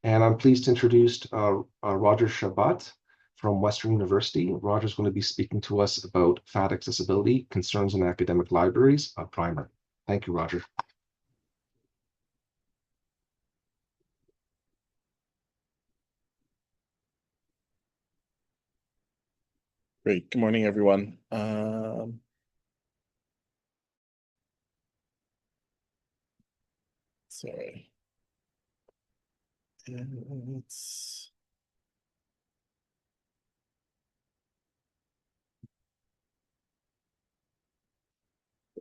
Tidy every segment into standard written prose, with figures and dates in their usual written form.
And I'm pleased to introduce Roger Chabot from Western University. Roger's going to be speaking to us about fat accessibility, concerns in academic libraries, a primer. Thank you, Roger. Great. Good morning, everyone. Sorry. Let's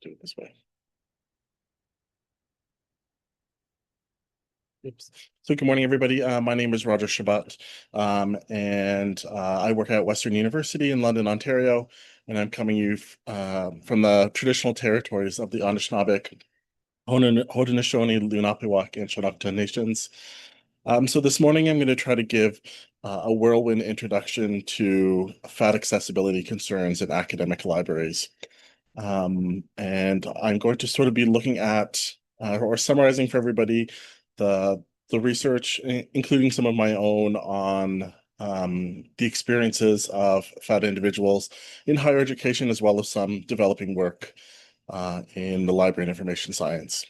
do it this way. Oops. So good morning, everybody. My name is Roger Chabot, and I work at Western University in London, Ontario, and I'm coming you from the traditional territories of the Anishinaabe, Haudenosaunee, Lenape, and Chinook nations. So this morning I'm going to try to give a whirlwind introduction to fat accessibility concerns in academic libraries. And I'm going to sort of be looking at or summarizing for everybody the research, including some of my own on the experiences of fat individuals in higher education, as well as some developing work in the library and information science.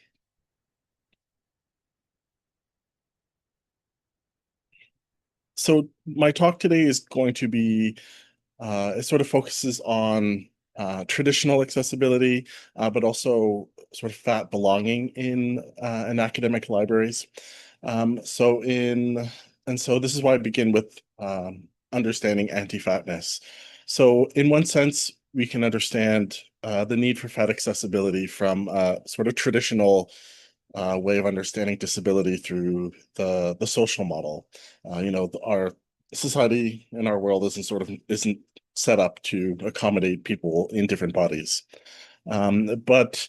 So my talk today is going to be, it sort of focuses on traditional accessibility, but also sort of fat belonging in academic libraries. So this is why I begin with understanding anti-fatness. So in one sense, we can understand the need for fat accessibility from sort of traditional way of understanding disability through the social model. Our society and our world isn't set up to accommodate people in different bodies. But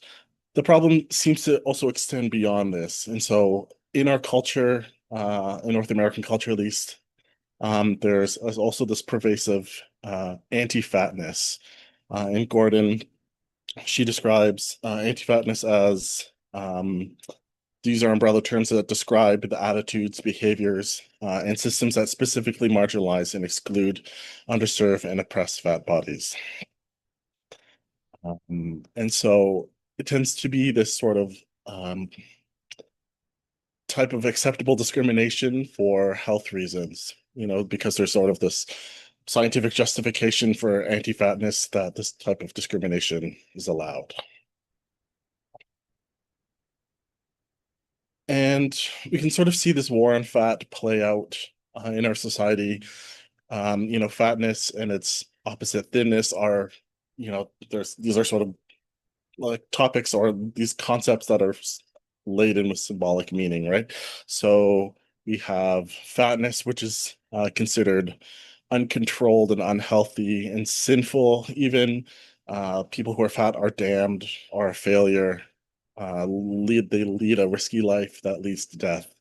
the problem seems to also extend beyond this. And so in our culture, in North American culture at least, there's also this pervasive anti-fatness. And Gordon, she describes anti-fatness as these are umbrella terms that describe the attitudes, behaviors, and systems that specifically marginalize and exclude underserved and oppressed fat bodies. And so it tends to be this sort of type of acceptable discrimination for health reasons, because there's sort of this scientific justification for anti-fatness that this type of discrimination is allowed. And we can sort of see this war on fat play out in our society. Fatness and its opposite, thinness, are, these are sort of like topics or these concepts that are laden with symbolic meaning, right? So we have fatness, which is considered uncontrolled and unhealthy and sinful. Even people who are fat are damned, are a failure. They lead a risky life that leads to death.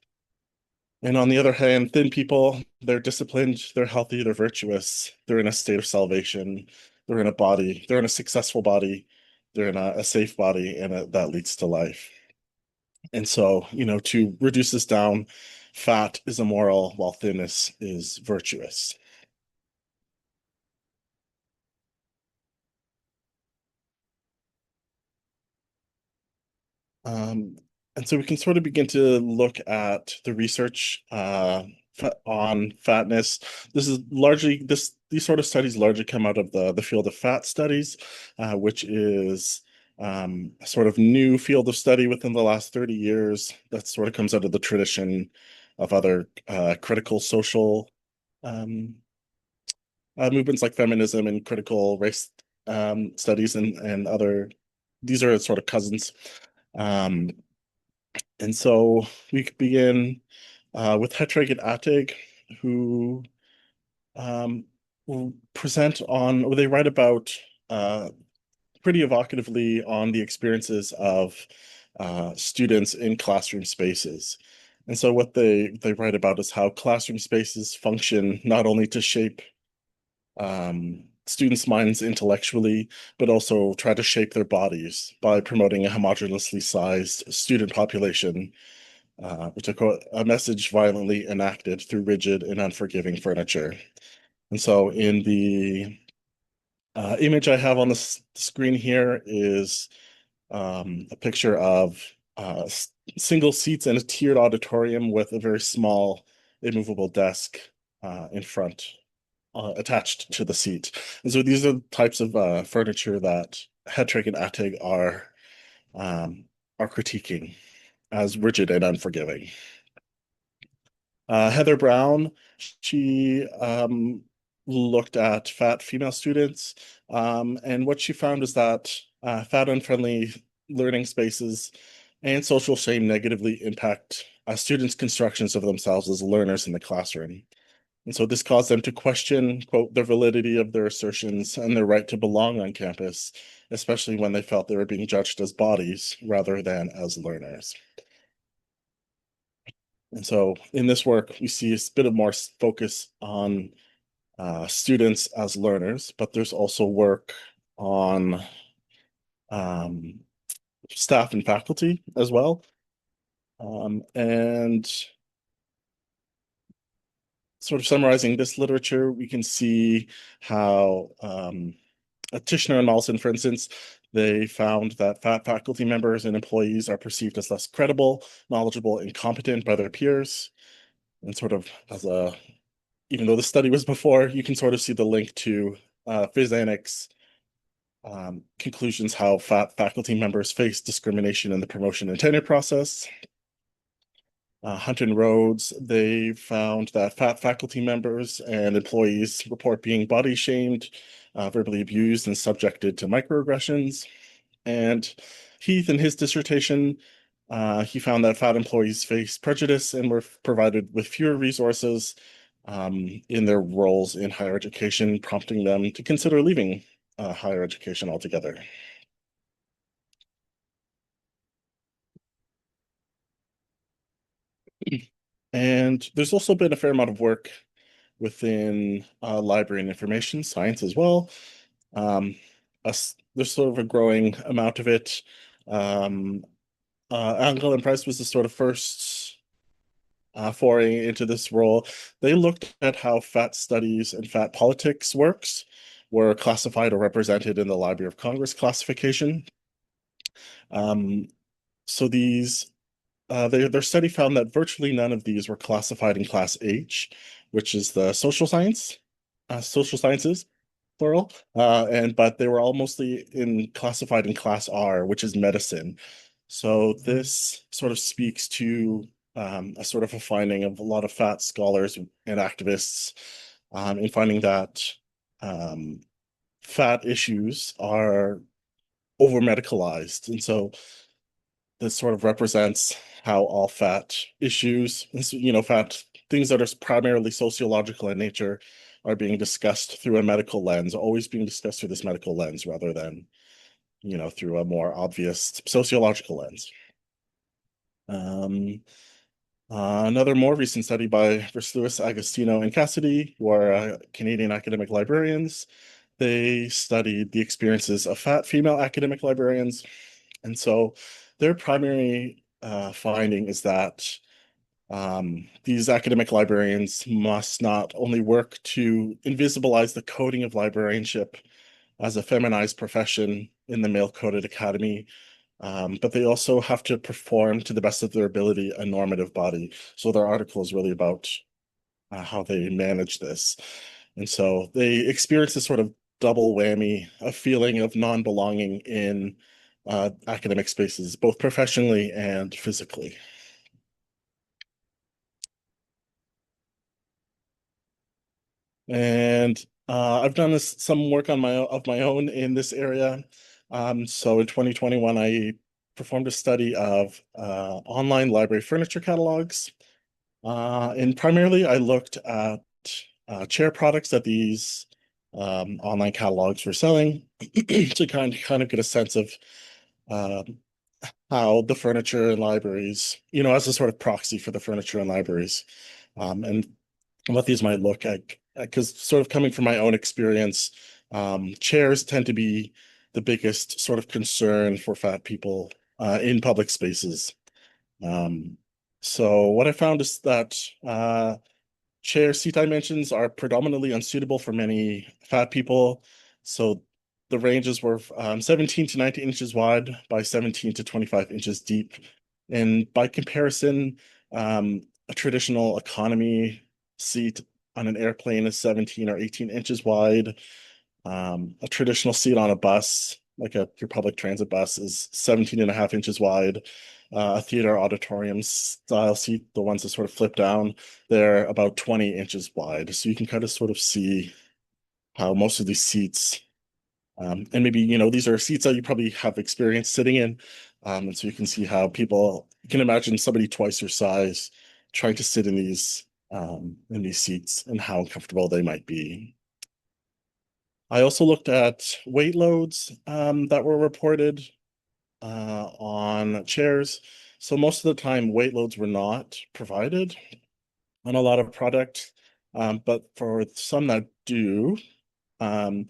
And on the other hand, thin people, they're disciplined, they're healthy, they're virtuous, they're in a state of salvation, they're in a body, they're in a successful body, they're in a safe body, and that leads to life. And so, to reduce this down, fat is immoral while thinness is virtuous. Um, and so we can sort of begin to look at the research on fatness. These sort of studies largely come out of the field of fat studies, which is a sort of new field of study within the last 30 years that sort of comes out of the tradition of other critical social um, movements like feminism and critical race studies and other. These are sort of cousins. Um, and so we could begin with Hettreg and Attig, who um, will present on, or they write about pretty evocatively on the experiences of students in classroom spaces. And so what they write about is how classroom spaces function not only to shape students' minds intellectually, but also try to shape their bodies by promoting a homogeneously sized student population which I quote, a message violently enacted through rigid and unforgiving furniture. And so in the image I have on the screen here is a picture of single seats in a tiered auditorium with a very small immovable desk in front attached to the seat. And so these are the types of furniture that Hetrick and Attig um, are critiquing as rigid and unforgiving. Heather Brown, she looked at fat female students, and what she found is that fat unfriendly learning spaces and social shame negatively impact students' constructions of themselves as learners in the classroom. And so this caused them to question, quote, the validity of their assertions and their right to belong on campus, especially when they felt they were being judged as bodies rather than as learners. And so in this work, we see a bit of more focus on students as learners, but there's also work on um, staff and faculty as well. And sort of summarizing this literature, we can see how Tishner and Mawson, for instance, they found that fat faculty members and employees are perceived as less credible, knowledgeable, and competent by their peers. And sort of as a, even though the study was before, you can sort of see the link to Fizanek's conclusions how fat faculty members face discrimination in the promotion and tenure process. Hunt and Rhodes, they found that fat faculty members and employees report being body shamed, verbally abused, and subjected to microaggressions. And Heath, in his dissertation, he found that fat employees face prejudice and were provided with fewer resources in their roles in higher education, prompting them to consider leaving higher education altogether. And there's also been a fair amount of work within library and information science as well. Um, there's sort of a growing amount of it. Um, Angel and Price was the sort of first foray into this role. They looked at how fat studies and fat politics works were classified or represented in the Library of Congress classification. Um, so these their study found that virtually none of these were classified in class H, which is the social sciences, plural. And but they were all mostly classified in class R, which is medicine. So this sort of speaks to a sort of a finding of a lot of fat scholars and activists in finding that um, fat issues are over medicalized. And so this sort of represents how all fat issues, fat things that are primarily sociological in nature are being discussed through a medical lens, always being discussed through this medical lens rather than, through a more obvious sociological lens. Um, Another more recent study by Versluis, Agostino, and Cassidy, who are Canadian academic librarians. They studied the experiences of fat female academic librarians. And so their primary finding is that these academic librarians must not only work to invisibilize the coding of librarianship as a feminized profession in the male-coded academy, but they also have to perform to the best of their ability a normative body. So their article is really about how they manage this. And so they experience this sort of double whammy, a feeling of non-belonging in academic spaces, both professionally and physically. And I've done some work on my own in this area. So in 2021, I performed a study of online library furniture catalogs. And primarily, I looked at chair products that these online catalogs were selling to kind of get a sense of um, how the furniture in libraries, as a sort of proxy for the furniture in libraries, and what these might look like. Because sort of coming from my own experience, chairs tend to be the biggest sort of concern for fat people in public spaces. Um, So what I found is that chair seat dimensions are predominantly unsuitable for many fat people. So the ranges were 17 to 19 inches wide by 17 to 25 inches deep. And by comparison, a traditional economy seat on an airplane is 17 or 18 inches wide. A traditional seat on a bus, like your public transit bus, is 17 and a half inches wide. A theater auditorium style seat, the ones that sort of flip down, they're about 20 inches wide. So you can kind of sort of see how most of these seats, and maybe, these are seats that you probably have experience sitting in. And so you can see how you can imagine somebody twice your size trying to sit in these seats and how uncomfortable they might be. I also looked at weight loads that were reported on chairs. So most of the time, weight loads were not provided on a lot of products, but for some that do, um,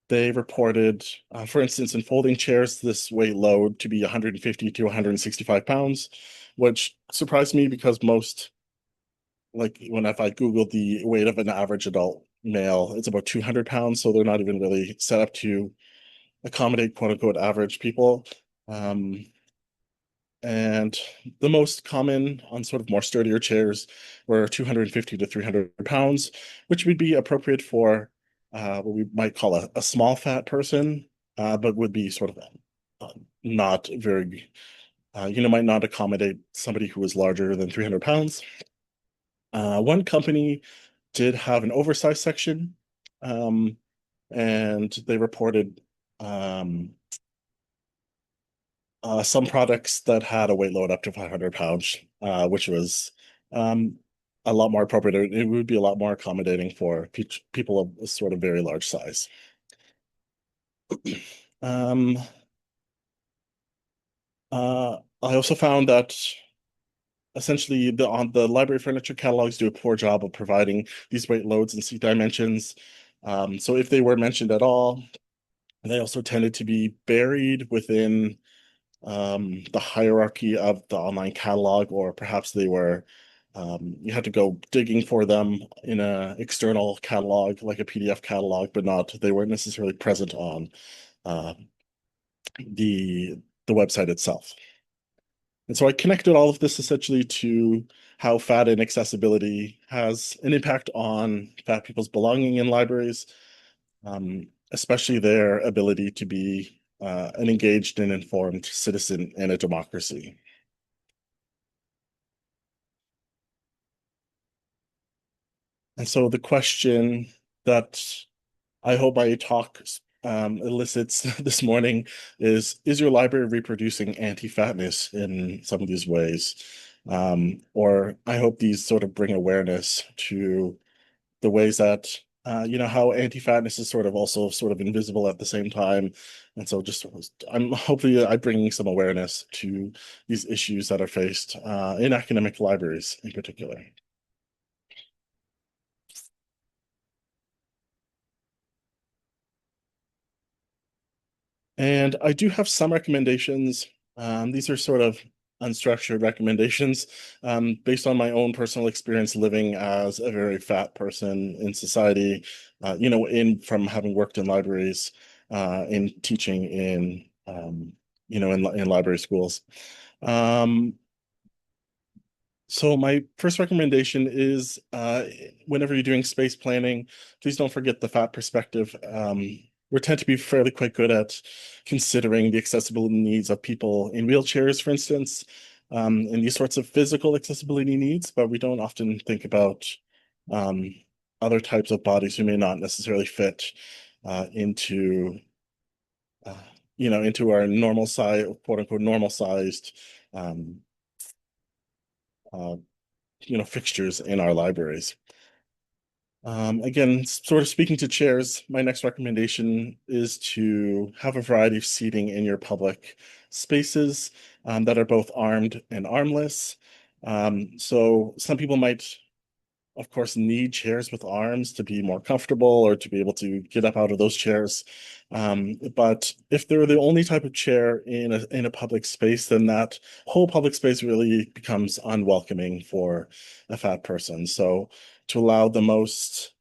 they reported, for instance, in folding chairs, this weight load to be 150 to 165 pounds, which surprised me because if I Googled the weight of an average adult male, it's about 200 pounds. So they're not even really set up to accommodate quote unquote average people. Um, and the most common on sort of more sturdier chairs were 250 to 300 pounds, which would be appropriate for what we might call a small fat person, but would be sort of not very, might not accommodate somebody who is larger than 300 pounds. One company did have an oversized section, um, and they reported um, some products that had a weight load up to 500 pounds, which was um, a lot more appropriate. It would be a lot more accommodating for people of a sort of very large size. Um, I also found that essentially the library furniture catalogs do a poor job of providing these weight loads and seat dimensions. So if they were mentioned at all, they also tended to be buried within the hierarchy of the online catalog, or perhaps you had to go digging for them in an external catalog, like a PDF catalog, but they weren't necessarily present on uh, the website itself. And so I connected all of this essentially to how fat inaccessibility has an impact on fat people's belonging in libraries, especially their ability to be an engaged and informed citizen in a democracy. And so the question that I hope my talk elicits this morning is your library reproducing anti-fatness in some of these ways? Or I hope these sort of bring awareness to the ways that, how anti-fatness is sort of also sort of invisible at the same time. And so I'm hopefully I bring some awareness to these issues that are faced in academic libraries in particular. And I do have some recommendations. These are sort of unstructured recommendations based on my own personal experience living as a very fat person in society, in from having worked in libraries, in teaching in library schools. Um, so my first recommendation is whenever you're doing space planning, please don't forget the fat perspective. We tend to be fairly quite good at considering the accessibility needs of people in wheelchairs, for instance, and these sorts of physical accessibility needs, but we don't often think about um, other types of bodies who may not necessarily fit into uh, into our normal size, quote unquote, normal sized um, uh, fixtures in our libraries. Again, sort of speaking to chairs, my next recommendation is to have a variety of seating in your public spaces that are both armed and armless. So some people might of course, need chairs with arms to be more comfortable or to be able to get up out of those chairs. But if they're the only type of chair in a public space, then that whole public space really becomes unwelcoming for a fat person. So to allow the most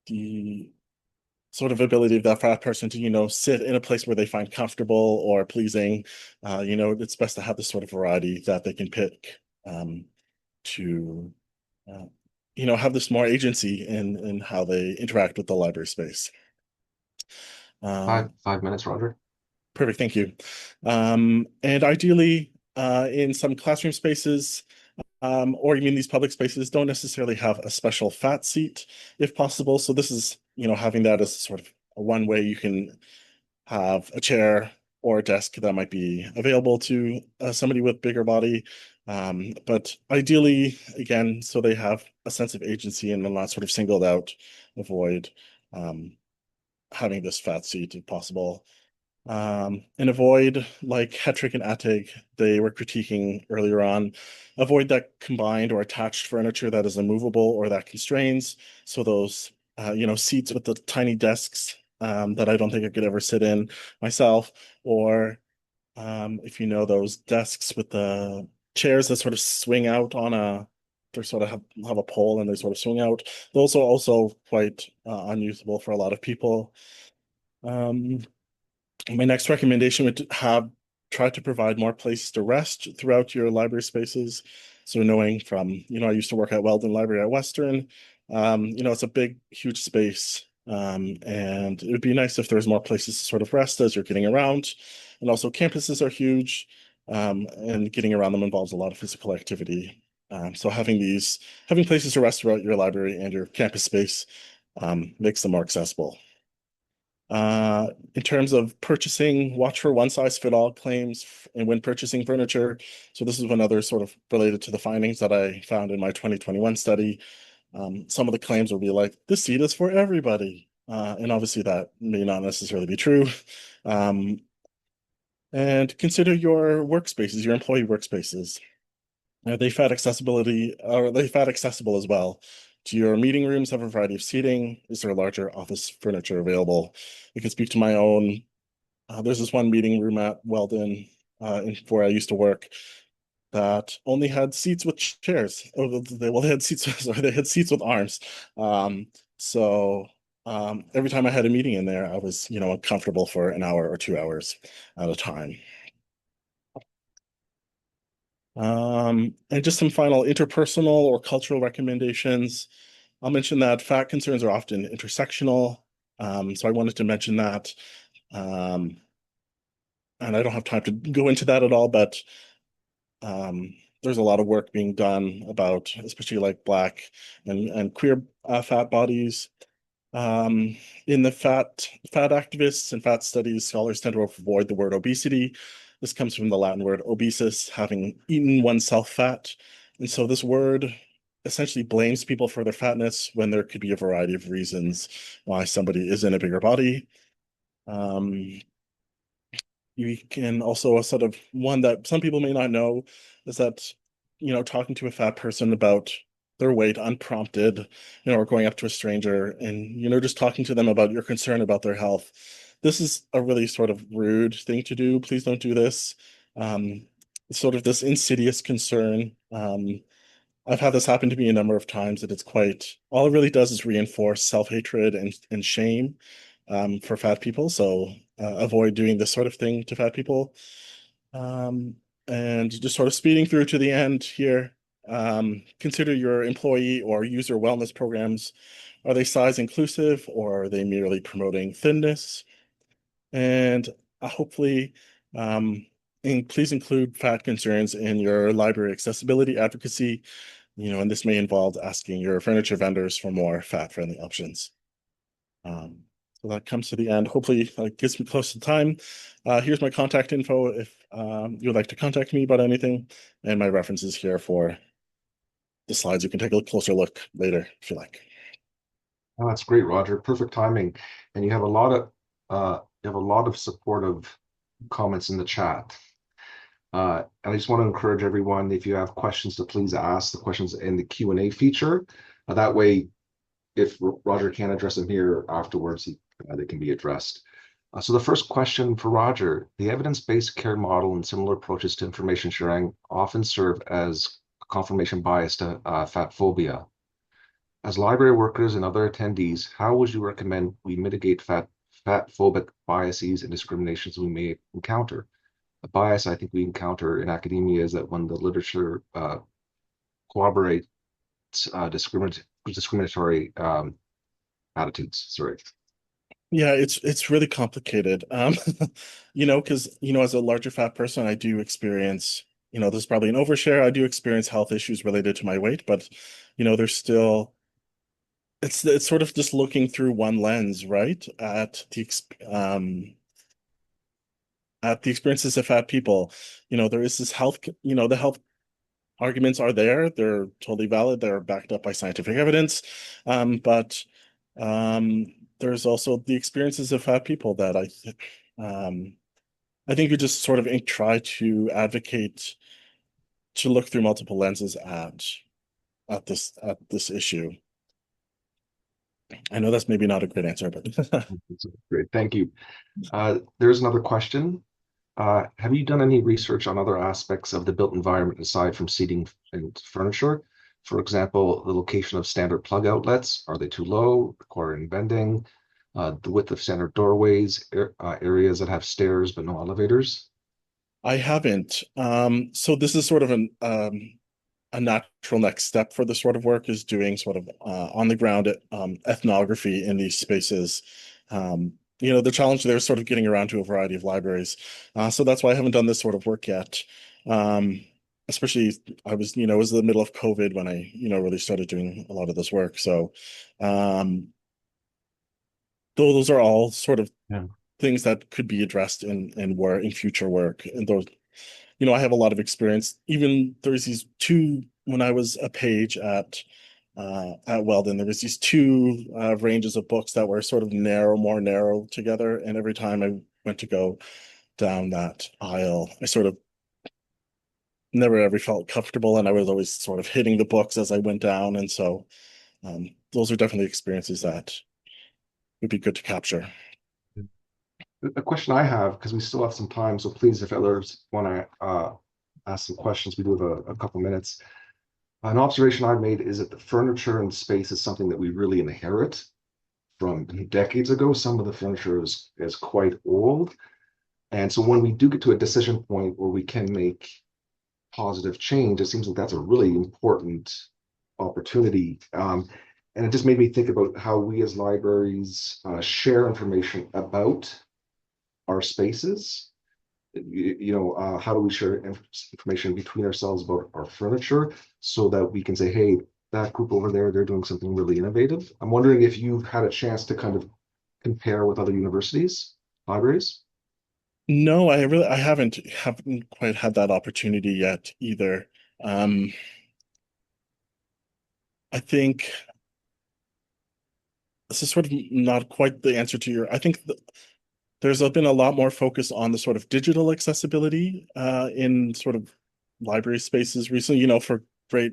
the sort of ability of that fat person to, sit in a place where they find comfortable or pleasing, it's best to have this sort of variety that they can pick to uh, have this more agency in how they interact with the library space. Um, 5 minutes, Roger. Perfect, thank you. And ideally, in some classroom spaces, or even these public spaces, don't necessarily have a special fat seat if possible. So this is, having that as sort of a one way you can have a chair or a desk that might be available to somebody with bigger body. But ideally, again, so they have a sense of agency and they're not sort of singled out, avoid having this fat seat if possible. And avoid, like Hetrick and Attig, they were critiquing earlier on, avoid that combined or attached furniture that is immovable or that constrains. So those, seats with the tiny desks that I don't think I could ever sit in myself, or if you know those desks with the chairs that sort of swing out on a, they sort of have a pole and they sort of swing out. Those are also quite unusable for a lot of people. Um, my next recommendation would have try to provide more places to rest throughout your library spaces. So knowing from, I used to work at Weldon Library at Western, it's a big, huge space. And it would be nice if there's more places to sort of rest as you're getting around. And also campuses are huge, and getting around them involves a lot of physical activity. So having places to rest throughout your library and your campus space, makes them more accessible. In terms of purchasing, watch for one-size-fit-all claims and when purchasing furniture. So this is another sort of related to the findings that I found in my 2021 study. Some of the claims will be like, this seat is for everybody. And obviously that may not necessarily be true. Um, and consider your workspaces, your employee workspaces. Are they fat accessibility? Are they fat accessible as well? Do your meeting rooms have a variety of seating? Is there larger office furniture available? I can speak to my own. There's this one meeting room at Weldon, where I used to work, that only had seats with chairs. Oh, they had seats. Sorry, they had seats with arms. Um, so every time I had a meeting in there, I was, uncomfortable for an hour or 2 hours at a time. And just some final interpersonal or cultural recommendations. I'll mention that fat concerns are often intersectional. So I wanted to mention that. Um, and I don't have time to go into that at all, but um, there's a lot of work being done about, especially like Black and queer fat bodies. Um, in the fat activists and fat studies, scholars tend to avoid the word obesity. This comes from the Latin word obesis, having eaten oneself fat. And so this word essentially blames people for their fatness when there could be a variety of reasons why somebody is in a bigger body. Um, you can also, a sort of one that some people may not know, is that, talking to a fat person about their weight unprompted, or going up to a stranger and, just talking to them about your concern about their health. This is a really sort of rude thing to do. Please don't do this. Sort of this insidious concern. I've had this happen to me a number of times, that it's quite, all it really does is reinforce self-hatred and shame, for fat people. So avoid doing this sort of thing to fat people. Um, and just sort of speeding through to the end here, consider your employee or user wellness programs. Are they size inclusive, or are they merely promoting thinness? And hopefully, um, please include fat concerns in your library accessibility advocacy, and this may involve asking your furniture vendors for more fat-friendly options. Um, so that comes to the end. Hopefully, gets me close to time. Here's my contact info if you would like to contact me about anything, and my references here for the slides. You can take a closer look later if you like. Oh, that's great, Roger. Perfect timing. And you have a lot of supportive comments in the chat. And I just want to encourage everyone, if you have questions, to please ask the questions in the Q&A feature. That way, if Roger can't address them here afterwards, they can be addressed. So the first question for Roger: the evidence-based care model and similar approaches to information sharing often serve as a confirmation bias to fat phobia. As library workers and other attendees, how would you recommend we mitigate fat phobic biases and discriminations we may encounter? A bias I think we encounter in academia is that when the literature corroborates discriminatory attitudes. Sorry. Yeah, it's really complicated. Because as a larger fat person, I do experience, there's probably an overshare. I do experience health issues related to my weight, but there's still it's sort of just looking through one lens, right? At the experiences of fat people. There is this health, the health arguments are there. They're totally valid. They're backed up by scientific evidence. But there's also the experiences of fat people that um, I think you just sort of try to advocate to look through multiple lenses at this issue. I know that's maybe not a great answer, but Great, thank you. There's another question. Have you done any research on other aspects of the built environment aside from seating and furniture? For example, the location of standard plug outlets. Are they too low, requiring bending? The width of standard doorways, areas that have stairs but no elevators? I haven't. So this is sort of a natural next step for this sort of work is doing sort of on the ground ethnography in these spaces. The challenge there is sort of getting around to a variety of libraries. So that's why I haven't done this sort of work yet. Um, Especially it was the middle of COVID when I, really started doing a lot of this work. So, um, though those are all sort of Yeah. things that could be addressed in future work. And those, I have a lot of experience. Even there's these two when I was a page at Weldon, there was these two ranges of books that were sort of more narrow together. And every time I went to go down that aisle, I sort of never ever felt comfortable, and I was always sort of hitting the books as I went down. And so those are definitely experiences that would be good to capture. A question I have, because we still have some time, so please, if others want to ask some questions, we do have a couple minutes. An observation I've made is that the furniture and space is something that we really inherit from decades ago. Some of the furniture is quite old. And so when we do get to a decision point where we can make positive change, it seems like that's a really important opportunity. And it just made me think about how we as libraries share information about our spaces. How do we share information between ourselves about our furniture so that we can say, hey, that group over there, they're doing something really innovative. I'm wondering if you've had a chance to kind of compare with other universities, libraries. No, I haven't quite had that opportunity yet either. Um, I think this is sort of not quite the answer to your. I think there's been a lot more focus on the sort of digital accessibility in sort of library spaces recently, for great,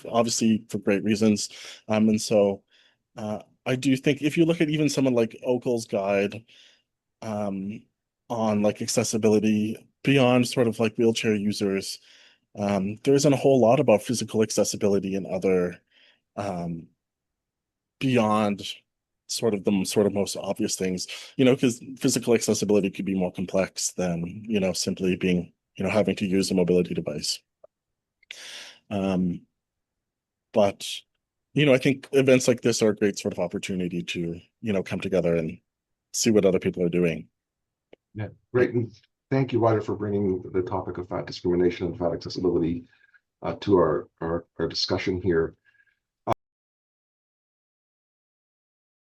obviously for great reasons. And so I do think if you look at even someone like OCUL's guide um, on like accessibility beyond sort of like wheelchair users, there isn't a whole lot about physical accessibility and other um, beyond sort of most obvious things, because physical accessibility could be more complex than, simply being, having to use a mobility device. Um, but, I think events like this are a great sort of opportunity to, come together and see what other people are doing. Yeah, great. And thank you, Ryder, for bringing the topic of fat discrimination and fat accessibility to our discussion here.